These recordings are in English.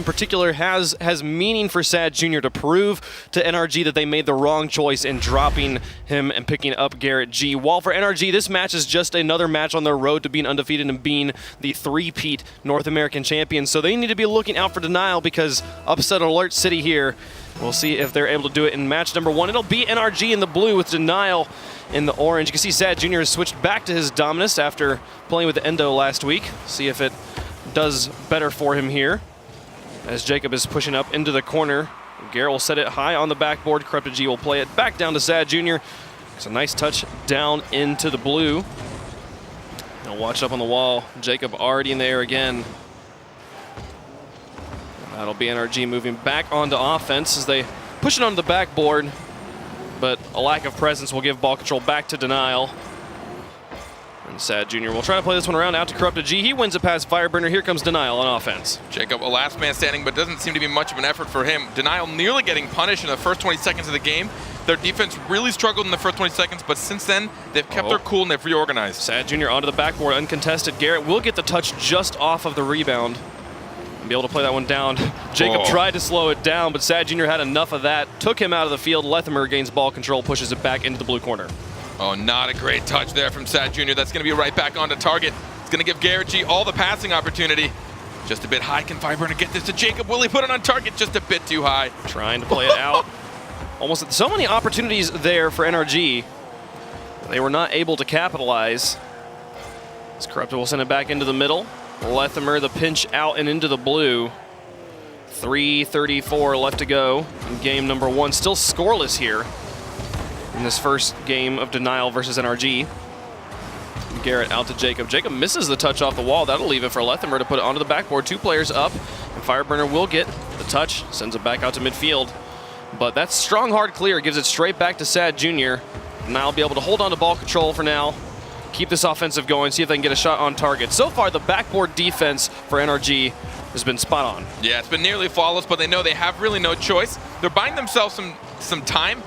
in particular has meaning for Sad Jr. to prove to NRG that they made the wrong choice in dropping him and picking up Garrett G. While for NRG, this match is just another match on their road to being undefeated and being the three-peat North American champions. So they need to be looking out for Denial because upset alert city here. We'll see if they're able to do it in match number 1. It'll be NRG in the blue with Denial in the orange. You can see Sad Jr. has switched back to his Dominus after playing with the Endo last week. See if it does better for him here. As Jacob is pushing up into the corner, Garrett will set it high on the backboard. Corrupted G will play it back down to Sad Jr. It's a nice touch down into the blue. Now watch up on the wall. Jacob already in the air again. That'll be NRG moving back onto offense as they push it onto the backboard, but a lack of presence will give ball control back to Denial. And Sad Jr. will try to play this one around out to Corrupted G. He wins it past Fireburner. Here comes Denial on offense. Jacob, a last man standing, but doesn't seem to be much of an effort for him. Denial nearly getting punished in the first 20 seconds of the game. Their defense really struggled in the first 20 seconds, but since then, they've kept their cool and they've reorganized. Sad Jr. onto the backboard, uncontested. Garrett will get the touch just off of the rebound and be able to play that one down. Jacob tried to slow it down, but Sad Jr. had enough of that. Took him out of the field. Lethimer gains ball control, pushes it back into the blue corner. Oh, not a great touch there from Sad Jr. That's going to be right back onto target. It's going to give Garrett G all the passing opportunity. Just a bit high. Can Fireburner get this to Jacob? Will he put it on target? Just a bit too high. Trying to play it out. Almost so many opportunities there for NRG. They were not able to capitalize. As Corrupted will send it back into the middle. Lethimer the pinch out and into the blue. 3:34 left to go in game number 1. Still scoreless here in this first game of Denial versus NRG. Garrett out to Jacob. Jacob misses the touch off the wall. That'll leave it for Lethimer to put it onto the backboard. 2 players up, and Fireburner will get the touch. Sends it back out to midfield. But that strong hard clear gives it straight back to Sad Jr. Now be able to hold on to ball control for now. Keep this offensive going, see if they can get a shot on target. So far, the backboard defense for NRG has been spot on. Yeah, it's been nearly flawless, but they know they have really no choice. They're buying themselves some time.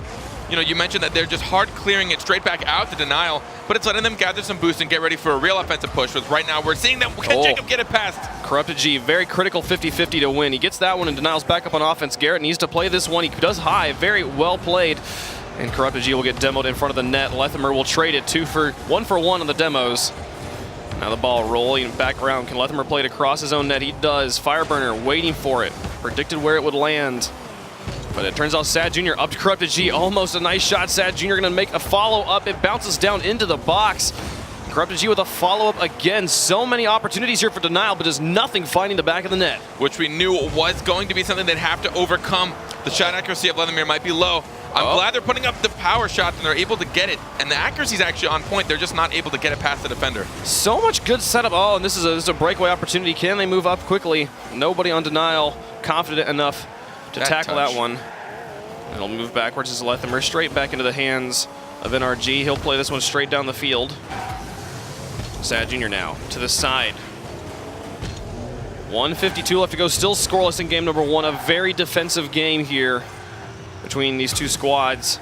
You know, you mentioned that they're just hard clearing it straight back out to Denial, but it's letting them gather some boost and get ready for a real offensive push. With right now, we're seeing them. Can Jacob get it past? Corrupted G, very critical 50-50 to win. He gets that one, and Denial's back up on offense. Garrett needs to play this one. He does high, very well played. And Corrupted G will get demoed in front of the net. Lethimer will trade it 1 for 1 on the demos. Now the ball rolling back around. Can Lethimer play it across his own net? He does. Fireburner waiting for it. Predicted where it would land. But it turns out Sad Jr. up to Corrupted G. Almost a nice shot. Sad Jr. going to make a follow-up. It bounces down into the box. Corrupted G with a follow-up again. So many opportunities here for Denial, but just nothing finding the back of the net. Which we knew was going to be something they'd have to overcome. The shot accuracy of Lethimer might be low. I'm glad they're putting up the power shots and they're able to get it. And the accuracy is actually on point. They're just not able to get it past the defender. So much good setup. Oh, and this is a breakaway opportunity. Can they move up quickly? Nobody on Denial confident enough to tackle that one. It'll move backwards as Lethimer, straight back into the hands of NRG. He'll play this one straight down the field. Sad Jr. now to the side. 1:52 left to go, still scoreless in game number 1. A very defensive game here between these two squads.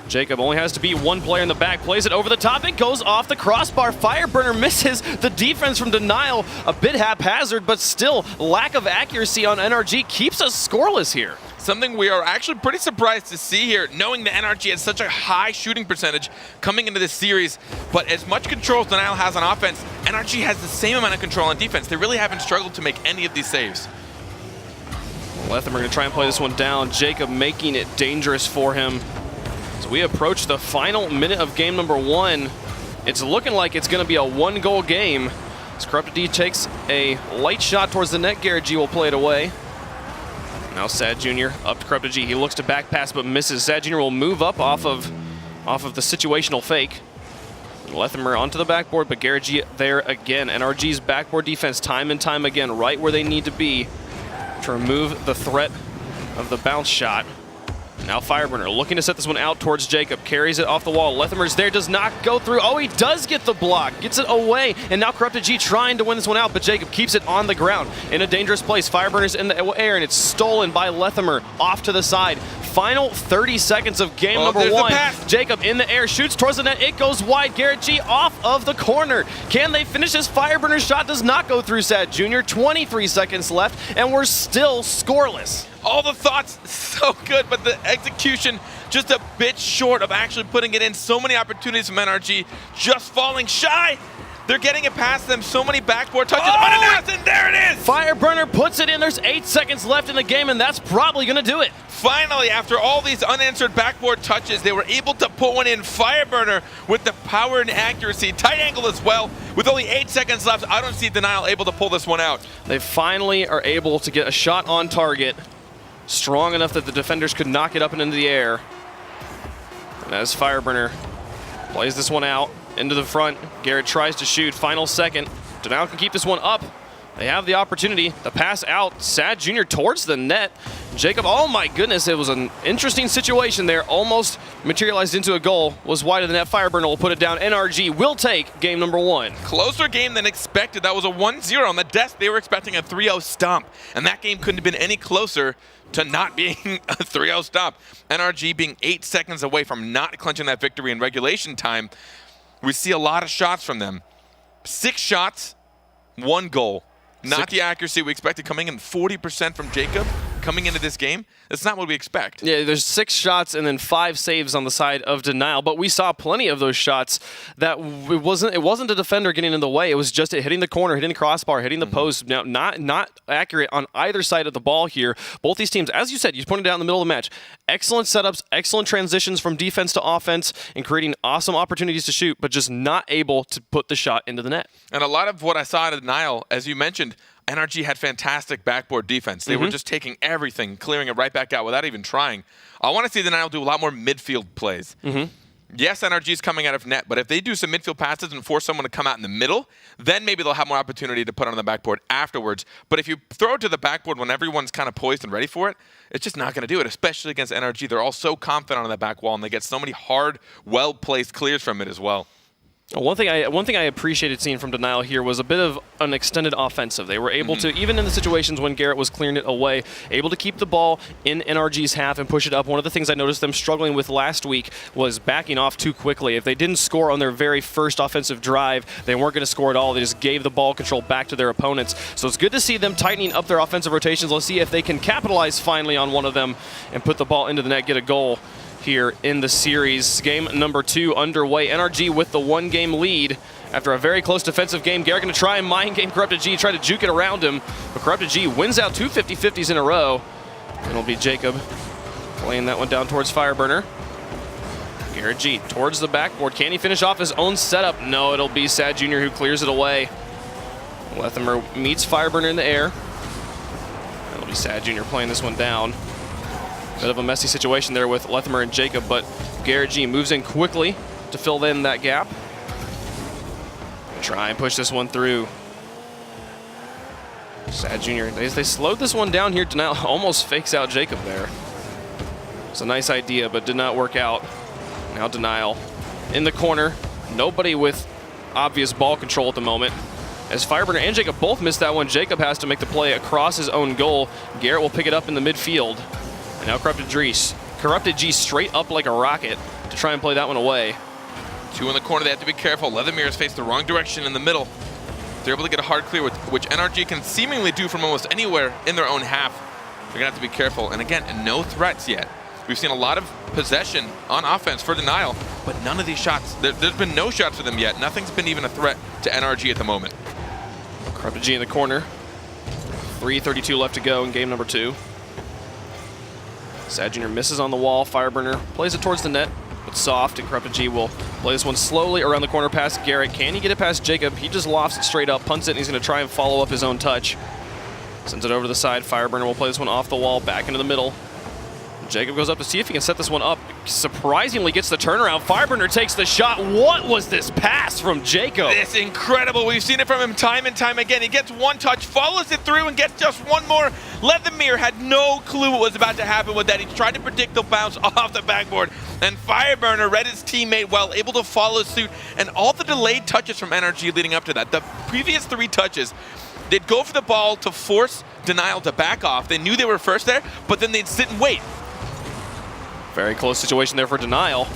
Jacob only has to beat one player in the back, plays it over the top, it goes off the crossbar. Fireburner misses the defense from Denial, a bit haphazard, but still lack of accuracy on NRG keeps us scoreless here. Something we are actually pretty surprised to see here, knowing that NRG has such a high shooting percentage coming into this series. But as much control as Denial has on offense, NRG has the same amount of control on defense. They really haven't struggled to make any of these saves. Lethimer going to try and play this one down. Jacob making it dangerous for him. As we approach the final minute of game number 1, it's looking like it's going to be a 1-goal game. As Corrupted D takes a light shot towards the net, Garrett G will play it away. Now Sad Jr. up to Corrupted G. He looks to back pass but misses. Sad Jr. will move up off of the situational fake. Lethimer onto the backboard, but Garrett G there again. NRG's backboard defense time and time again, right where they need to be to remove the threat of the bounce shot. Now Fireburner looking to set this one out towards Jacob. Carries it off the wall. Lethimer's there, does not go through. Oh, he does get the block. Gets it away. And now Corrupted G trying to win this one out, but Jacob keeps it on the ground in a dangerous place. Fireburner's in the air, and it's stolen by Lethimer off to the side. final 30 seconds of game number there's the one. pass. Jacob in the air, shoots towards the net. It goes wide. Garrett G off of the corner. Can they finish this? Fireburner shot does not go through Sad Jr. 23 seconds left, and we're still scoreless. All the thoughts so good, but the execution just a bit short of actually putting it in. So many opportunities from NRG just falling shy. They're getting it past them. So many backboard touches. Unannounced, and there it is! Fireburner puts it in. There's 8 seconds left in the game, and that's probably going to do it. Finally, after all these unanswered backboard touches, they were able to put one in. Fireburner with the power and accuracy. Tight angle as well. With only 8 seconds left, I don't see Denial able to pull this one out. They finally are able to get a shot on target, strong enough that the defenders could knock it up and into the air. And as Fireburner plays this one out, into the front, Garrett tries to shoot, final second. Denial can keep this one up. They have the opportunity. The pass out, Sad Jr. towards the net. Jacob, oh my goodness, it was an interesting situation there. Almost materialized into a goal. Was wide of the net. Fireburner will put it down. NRG will take game number one. Closer game than expected. That was a 1-0 on the desk. They were expecting a 3-0 stomp, and that game couldn't have been any closer to not being a 3-0 stomp. NRG being 8 seconds away from not clinching that victory in regulation time. We see a lot of shots from them. 6 shots, 1 goal. Not the accuracy we expected, coming in 40% from Jacob coming into this game. That's not what we expect. Yeah, there's 6 shots and then 5 saves on the side of Denial, but we saw plenty of those shots that it wasn't a defender getting in the way. It was just it hitting the corner, hitting the crossbar, hitting the post. Now, not accurate on either side of the ball here. Both these teams, as you said, you pointed out in the middle of the match, excellent setups, excellent transitions from defense to offense, and creating awesome opportunities to shoot, but just not able to put the shot into the net. And a lot of what I saw out of Denial, as you mentioned, NRG had fantastic backboard defense. They were just taking everything, clearing it right back out without even trying. I want to see Denial do a lot more midfield plays. Yes, NRG is coming out of net, but if they do some midfield passes and force someone to come out in the middle, then maybe they'll have more opportunity to put on the backboard afterwards. But if you throw it to the backboard when everyone's kind of poised and ready for it, it's just not going to do it, especially against NRG. They're all so confident on the back wall, and they get so many hard, well-placed clears from it as well. One thing I appreciated seeing from Denial here was a bit of an extended offensive. They were able to, even in the situations when Garrett was clearing it away, able to keep the ball in NRG's half and push it up. One of the things I noticed them struggling with last week was backing off too quickly. If they didn't score on their very first offensive drive, they weren't going to score at all. They just gave the ball control back to their opponents. So it's good to see them tightening up their offensive rotations. Let's see if they can capitalize finally on one of them and put the ball into the net, get a goal here in the series. Game number 2 underway. NRG with the 1-game lead after a very close defensive game. Garrett going to try and mind game Corrupted G, try to juke it around him, but Corrupted G wins out 2 50-50s in a row. And it'll be Jacob playing that one down towards Fireburner. Garrett G towards the backboard. Can he finish off his own setup? No, it'll be Sad Jr. who clears it away. Lethimer meets Fireburner in the air. It'll be Sad Jr. playing this one down. Bit of a messy situation there with Lethimer and Jacob, but Garrett G moves in quickly to fill in that gap. Try and push this one through. Sad Jr. They slowed this one down here. Denial almost fakes out Jacob there. It's a nice idea, but did not work out. Now Denial in the corner. Nobody with obvious ball control at the moment. As Fireburner and Jacob both missed that one, Jacob has to make the play across his own goal. Garrett will pick it up in the midfield. And now Corrupted G straight up like a rocket to try and play that one away. 2 in the corner, they have to be careful. Leathermere is faced the wrong direction in the middle. They're able to get a hard clear, which NRG can seemingly do from almost anywhere in their own half. They're going to have to be careful. And again, no threats yet. We've seen a lot of possession on offense for Denial, but none of these shots, there's been no shots for them yet. Nothing's been even a threat to NRG at the moment. Corrupted G in the corner. 3:32 left to go in game number 2. Sad Jr. misses on the wall. Fireburner plays it towards the net, but soft, and Corrupted G will play this one slowly around the corner past Garrett. Can he get it past Jacob? He just lofts it straight up, punts it, and he's going to try and follow up his own touch. Sends it over to the side. Fireburner will play this one off the wall, back into the middle. Jacob goes up to see if he can set this one up. Surprisingly gets the turnaround. Fireburner takes the shot. What was this pass from Jacob? It's incredible. We've seen it from him time and time again. He gets one touch, follows it through, and gets just one more. Lethimer had no clue what was about to happen with that. He tried to predict the bounce off the backboard, and Fireburner read his teammate well, able to follow suit, and all the delayed touches from NRG leading up to that. The previous 3 touches, they'd go for the ball to force Denial to back off. They knew they were first there, but then they'd sit and wait. Very close situation there for Denial.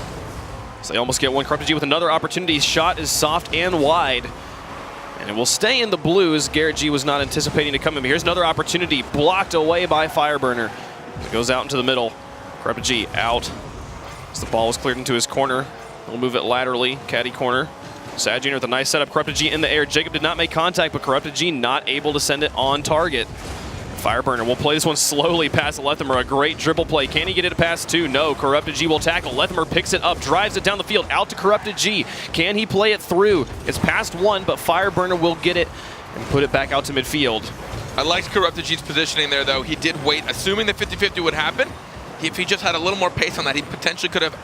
So they almost get one. Corrupted G with another opportunity. Shot is soft and wide. And it will stay in the blue as Garrett G was not anticipating to come in. Here's another opportunity blocked away by Fireburner. It goes out into the middle. Corrupted G out. As the ball was cleared into his corner. He'll move it laterally, caddy corner. Sad Jr. with a nice setup. Corrupted G in the air. Jacob did not make contact, but Corrupted G not able to send it on target. Fireburner will play this one slowly past Lethimer. A great dribble play. Can he get it past two? No. Corrupted G will tackle. Lethimer picks it up, drives it down the field, out to Corrupted G. Can he play it through? It's past one, but Fireburner will get it and put it back out to midfield. I liked Corrupted G's positioning there, though. He did wait, assuming the 50-50 would happen. If he just had a little more pace on that, he potentially could have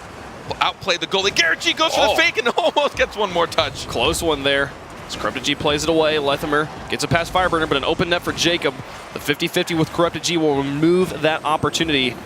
outplayed the goalie. Garrett G goes for the fake and almost gets one more touch. Close one there. Corrupted G plays it away. Lethimer gets it past Fireburner, but an open net for Jacob. The 50-50 with Corrupted G will remove that opportunity.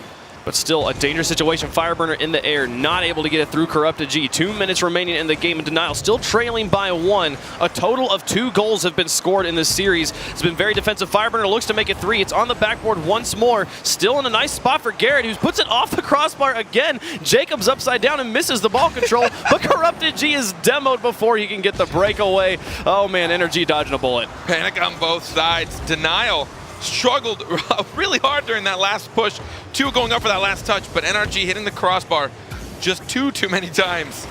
But still a dangerous situation. Fireburner in the air, not able to get it through Corrupted G. 2 minutes remaining in the game, and Denial still trailing by one. A total of 2 goals have been scored in this series. It's been very defensive. Fireburner looks to make it 3. It's on the backboard once more. Still in a nice spot for Garrett, who puts it off the crossbar again. Jacob's upside down and misses the ball control, but Corrupted G is demoed before he can get the breakaway. Oh man, NRG dodging a bullet. Panic on both sides. Denial struggled really hard during that last push. 2 going up for that last touch, but NRG hitting the crossbar just too many times.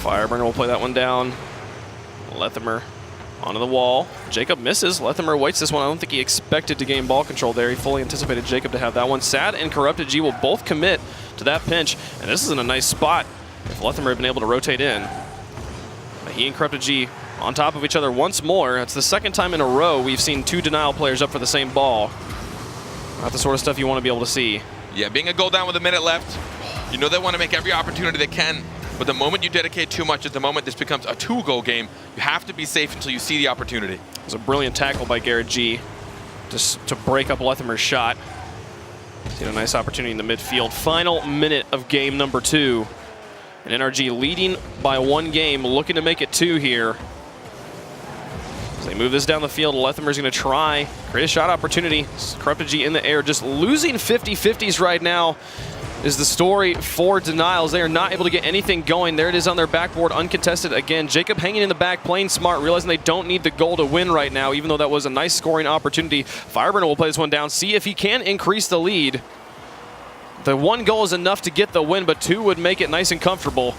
Fireburner will play that one down. Lethimer onto the wall. Jacob misses. Lethimer waits this one. I don't think he expected to gain ball control there. He fully anticipated Jacob to have that one. Sad and Corrupted G will both commit to that pinch, and this is in a nice spot if Lethimer had been able to rotate in. But he and Corrupted G on top of each other once more. It's the second time in a row we've seen 2 Denial players up for the same ball. Not the sort of stuff you want to be able to see. Yeah, being a goal down with a minute left, you know they want to make every opportunity they can, but the moment you dedicate too much, at the moment this becomes a 2-goal game, you have to be safe until you see the opportunity. It was a brilliant tackle by Garrett G just to break up Lethimer's shot. See a nice opportunity in the midfield. Final minute of game number 2. And NRG leading by 1 game, looking to make it 2 here. As they move this down the field, Lethimer's going to try, create a shot opportunity. Corrupted G in the air, just losing 50-50s right now is the story for Denials. They are not able to get anything going. There it is on their backboard, uncontested again. Jacob hanging in the back, playing smart, realizing they don't need the goal to win right now, even though that was a nice scoring opportunity. Fireburner will play this one down, see if he can increase the lead. The 1 goal is enough to get the win, but 2 would make it nice and comfortable.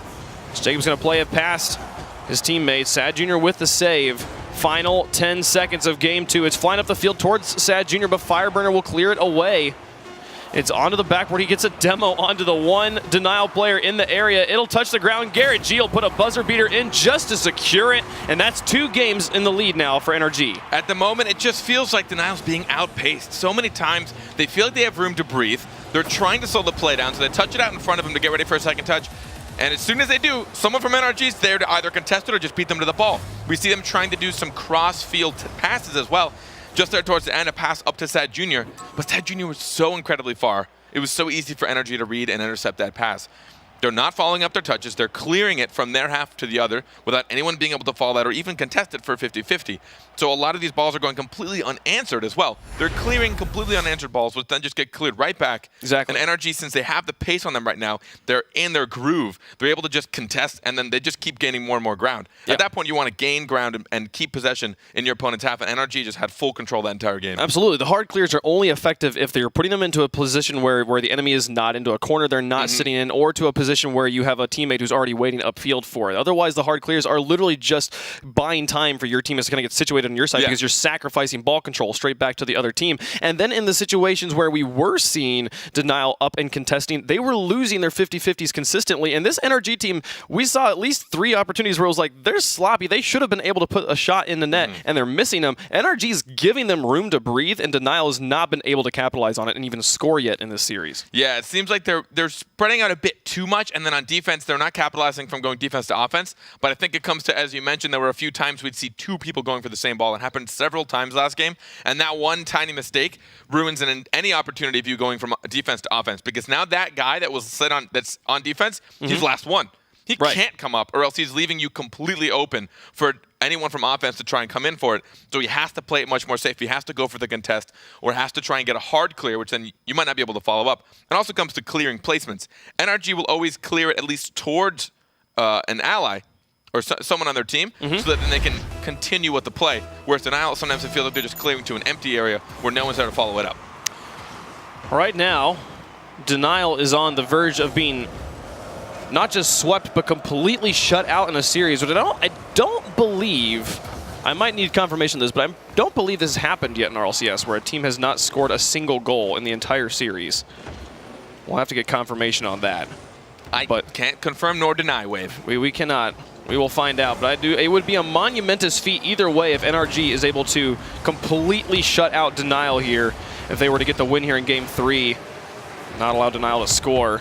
Jacob's going to play it past his teammate. Sad Jr. with the save. Final 10 seconds of game 2. It's flying up the field towards Sad Jr., but Fireburner will clear it away. It's onto the backboard. He gets a demo onto the 1 Denial player in the area. It'll touch the ground. Garrett G will put a buzzer beater in just to secure it, and that's 2 games in the lead now for NRG. At the moment, it just feels like Denial's being outpaced. So many times, they feel like they have room to breathe. They're trying to slow the play down, so they touch it out in front of him to get ready for a second touch. And as soon as they do, someone from NRG is there to either contest it or just beat them to the ball. We see them trying to do some cross-field passes as well. Just there towards the end, a pass up to Sad Jr. But Sad Jr. was so incredibly far. It was so easy for NRG to read and intercept that pass. They're not following up their touches. They're clearing it from their half to the other without anyone being able to follow that or even contest it for 50-50. So a lot of these balls are going completely unanswered as well. They're clearing completely unanswered balls, which then just get cleared right back. Exactly. And NRG, since they have the pace on them right now, they're in their groove. They're able to just contest, and then they just keep gaining more and more ground. Yep. At that point, you want to gain ground and keep possession in your opponent's half, and NRG just had full control that entire game. Absolutely. The hard clears are only effective if they're putting them into a position where the enemy is not into a corner they're not sitting in, or to a position where you have a teammate who's already waiting upfield for it. Otherwise, the hard clears are literally just buying time for your teammates to kind of get situated on your side because you're sacrificing ball control straight back to the other team. And then in the situations where we were seeing Denial up and contesting, they were losing their 50-50s consistently. And this NRG team, we saw at least 3 opportunities where it was like, they're sloppy. They should have been able to put a shot in the net, and they're missing them. NRG's giving them room to breathe, and Denial has not been able to capitalize on it and even score yet in this series. Yeah, it seems like they're spreading out a bit too much, and then on defense, they're not capitalizing from going defense to offense. But I think it comes to, as you mentioned, there were a few times we'd see 2 people going for the same ball. It happened several times last game, and that one tiny mistake ruins any opportunity of you going from defense to offense, because now that guy that was set on that's on defense, he's last one. He can't come up, or else he's leaving you completely open for anyone from offense to try and come in for it. So he has to play it much more safe. He has to go for the contest, or has to try and get a hard clear, which then you might not be able to follow up. It also comes to clearing placements. NRG will always clear it at least towards an ally or someone on their team, so that then they can continue with the play. Whereas Denial, sometimes it feels like they're just clearing to an empty area where no one's there to follow it up. Right now, Denial is on the verge of being not just swept, but completely shut out in a series. But I don't believe, I might need confirmation of this, but I don't believe this has happened yet in RLCS, where a team has not scored a single goal in the entire series. We'll have to get confirmation on that. I can't confirm nor deny, Wave. We cannot. We will find out. But it would be a monumentous feat either way if NRG is able to completely shut out Denial here, if they were to get the win here in Game 3. Not allow Denial to score.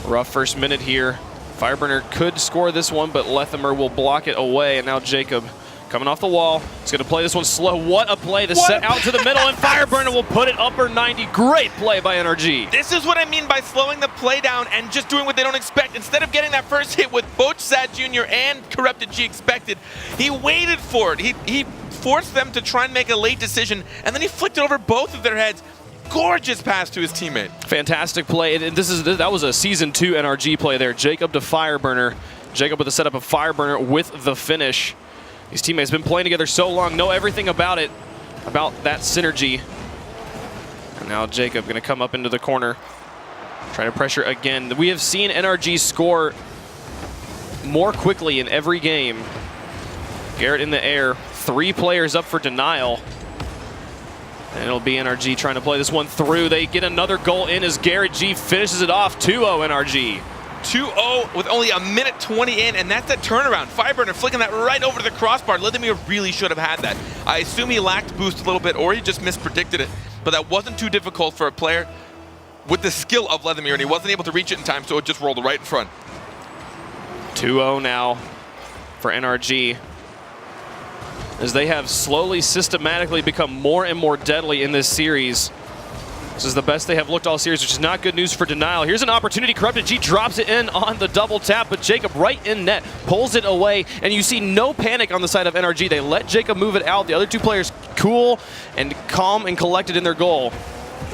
Rough first minute here. Fireburner could score this one, but Lethimer will block it away. And now Jacob coming off the wall. He's going to play this one slow. What a play. The set out to the middle, and Fireburner will put it upper 90. Great play by NRG. This is what I mean by slowing the play down and just doing what they don't expect. Instead of getting that first hit with both Sad Jr. and Corrupted G expected, he waited for it. He forced them to try and make a late decision, and then he flicked it over both of their heads. Gorgeous pass to his teammate. Fantastic play. And that was a Season 2 NRG play there. Jacob to Fireburner. Jacob with the setup of Fireburner with the finish. These teammates have been playing together so long, know everything about it, about that synergy. And now Jacob going to come up into the corner, trying to pressure again. We have seen NRG score more quickly in every game. Garrett in the air, 3 players up for Denial. And it'll be NRG trying to play this one through. They get another goal in as Garrett G finishes it off. 2-0 NRG. 2-0 with only a minute 20 in, and that's that turnaround. Fireburner flicking that right over the crossbar. Lethimer really should have had that. I assume he lacked boost a little bit, or he just mispredicted it, but that wasn't too difficult for a player with the skill of Lethimer, and he wasn't able to reach it in time, so it just rolled right in front. 2-0 now for NRG, as they have slowly, systematically become more and more deadly in this series. This is the best they have looked all series, which is not good news for Denial. Here's an opportunity. Corrupted G drops it in on the double tap, but Jacob right in net pulls it away, and you see no panic on the side of NRG. They let Jacob move it out. The other 2 players cool and calm and collected in their goal.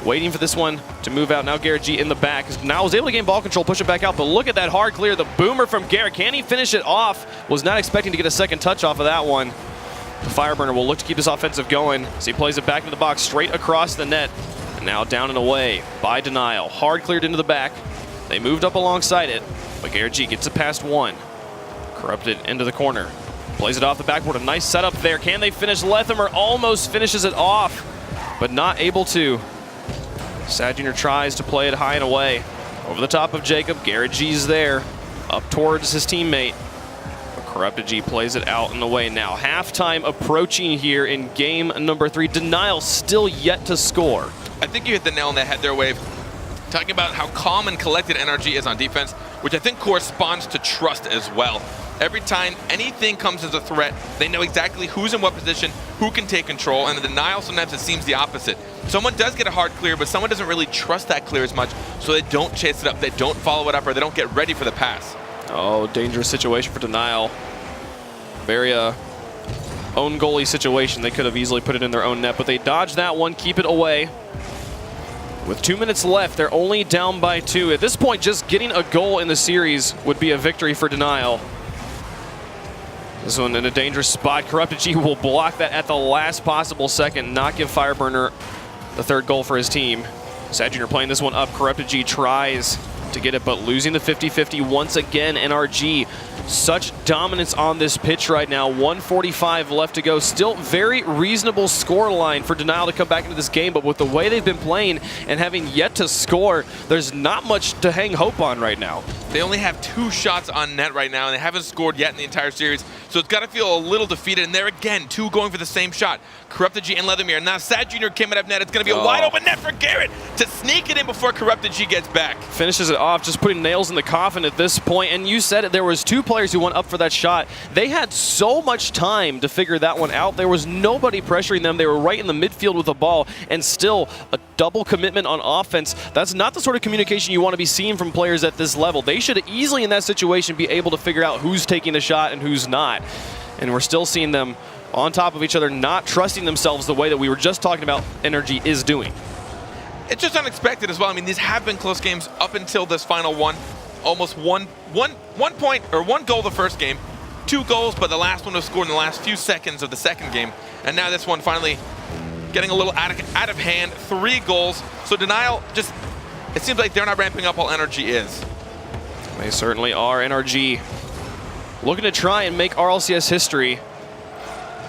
Waiting for this one to move out. Now Garrett G in the back. Now was able to gain ball control, push it back out, but look at that hard clear. The boomer from Garrett. Can he finish it off? Was not expecting to get a second touch off of that one. The Fireburner will look to keep this offensive going as he plays it back into the box, straight across the net. And now down and away by Denial. Hard cleared into the back. They moved up alongside it, but Garrett G gets it past 1. Corrupted into the corner. Plays it off the backboard. A nice setup there. Can they finish? Lethimer almost finishes it off, but not able to. Sad Jr. tries to play it high and away. Over the top of Jacob. Garrett G's there. Up towards his teammate. Corrupted G plays it out and away now. Halftime approaching here in game number 3. Denial still yet to score. I think you hit the nail on the head there, Wave. Talking about how calm and collected NRG is on defense, which I think corresponds to trust as well. Every time anything comes as a threat, they know exactly who's in what position, who can take control, and the Denial sometimes it seems the opposite. Someone does get a hard clear, but someone doesn't really trust that clear as much, so they don't chase it up, they don't follow it up, or they don't get ready for the pass. Oh, dangerous situation for Denial. Very own goalie situation. They could have easily put it in their own net, but they dodged that one, keep it away. With 2 minutes left, they're only down by 2. At this point, just getting a goal in the series would be a victory for Denial. This one in a dangerous spot. Corrupted G will block that at the last possible second, not give Fireburner the 3rd goal for his team. Sad Jr. playing this one up. Corrupted G tries to get it, but losing the 50-50 once again. NRG, such dominance on this pitch right now. 1:45 left to go. Still very reasonable score line for Denial to come back into this game, but with the way they've been playing and having yet to score, there's not much to hang hope on right now. They only have 2 shots on net right now, and they haven't scored yet in the entire series, so it's got to feel a little defeated. And there again, 2 going for the same shot. Corrupted G and Lethimer. Now Sad Jr. came out of net. It's going to be a wide open net for Garrett to sneak it in before Corrupted G gets back. Finishes it off, just putting nails in the coffin at this point. And you said it, there was 2 players players who went up for that shot, they had so much time to figure that one out. There was nobody pressuring them. They were right in the midfield with the ball, and still a double commitment on offense. That's not the sort of communication you want to be seeing from players at this level. They should easily, in that situation, be able to figure out who's taking a shot and who's not. And we're still seeing them on top of each other, not trusting themselves the way that we were just talking about NRG is doing. It's just unexpected as well. I mean, these have been close games up until this final one. Almost one point or one goal the first game, 2 goals, but the last one was scored in the last few seconds of the second game. And now this one finally getting a little out of hand, 3 goals. So Denial just, it seems like they're not ramping up while NRG is. They certainly are. NRG looking to try and make RLCS history.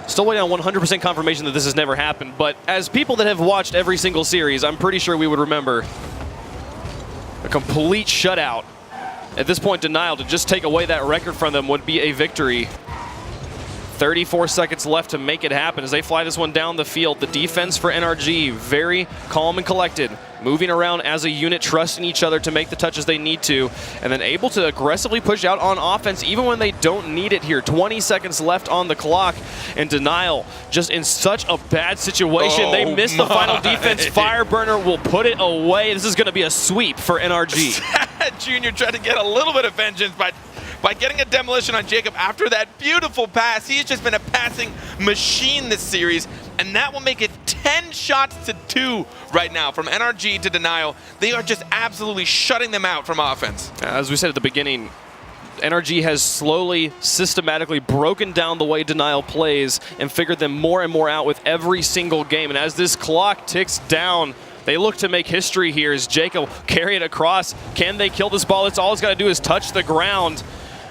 Still waiting on 100% confirmation that this has never happened, but as people that have watched every single series, I'm pretty sure we would remember a complete shutout. At this point, Denial, to just take away that record from them would be a victory. 34 seconds left to make it happen as they fly this one down the field. The defense for NRG, very calm and collected, moving around as a unit, trusting each other to make the touches they need to, and then able to aggressively push out on offense even when they don't need it here. 20 seconds left on the clock, and Denial just in such a bad situation. They missed the final defense. Fireburner will put it away. This is going to be a sweep for NRG. Junior tried to get a little bit of vengeance by getting a demolition on Jacob after that beautiful pass. He's just been a passing machine this series, and that will make it 10 shots to 2 right now from NRG to Denial. They are just absolutely shutting them out from offense. As we said at the beginning, NRG has slowly, systematically broken down the way Denial plays and figured them more and more out with every single game. And as this clock ticks down, they look to make history here as Jacob carry it across. Can they kill this ball? It's all he's got to do is touch the ground,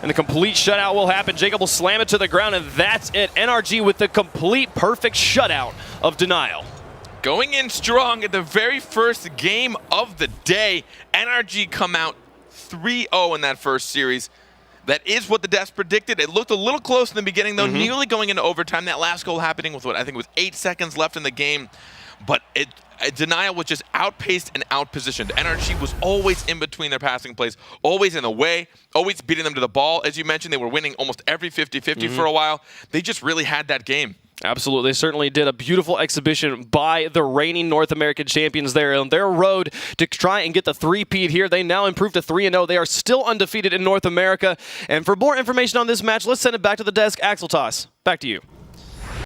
and the complete shutout will happen. Jacob will slam it to the ground, and that's it. NRG with the complete perfect shutout of Denial. Going in strong at the very first game of the day. NRG come out 3-0 in that first series. That is what the devs predicted. It looked a little close in the beginning, though, nearly going into overtime. That last goal happening with what I think was 8 seconds left in the game. But Denial was just outpaced and outpositioned. NRG was always in between their passing plays, always in the way, always beating them to the ball. As you mentioned, they were winning almost every 50-50 for a while. They just really had that game. Absolutely. They certainly did. A beautiful exhibition by the reigning North American champions there on their road to try and get the three-peat here. They now improved to 3-0. They are still undefeated in North America. And for more information on this match, let's send it back to the desk. Axel Toss, back to you.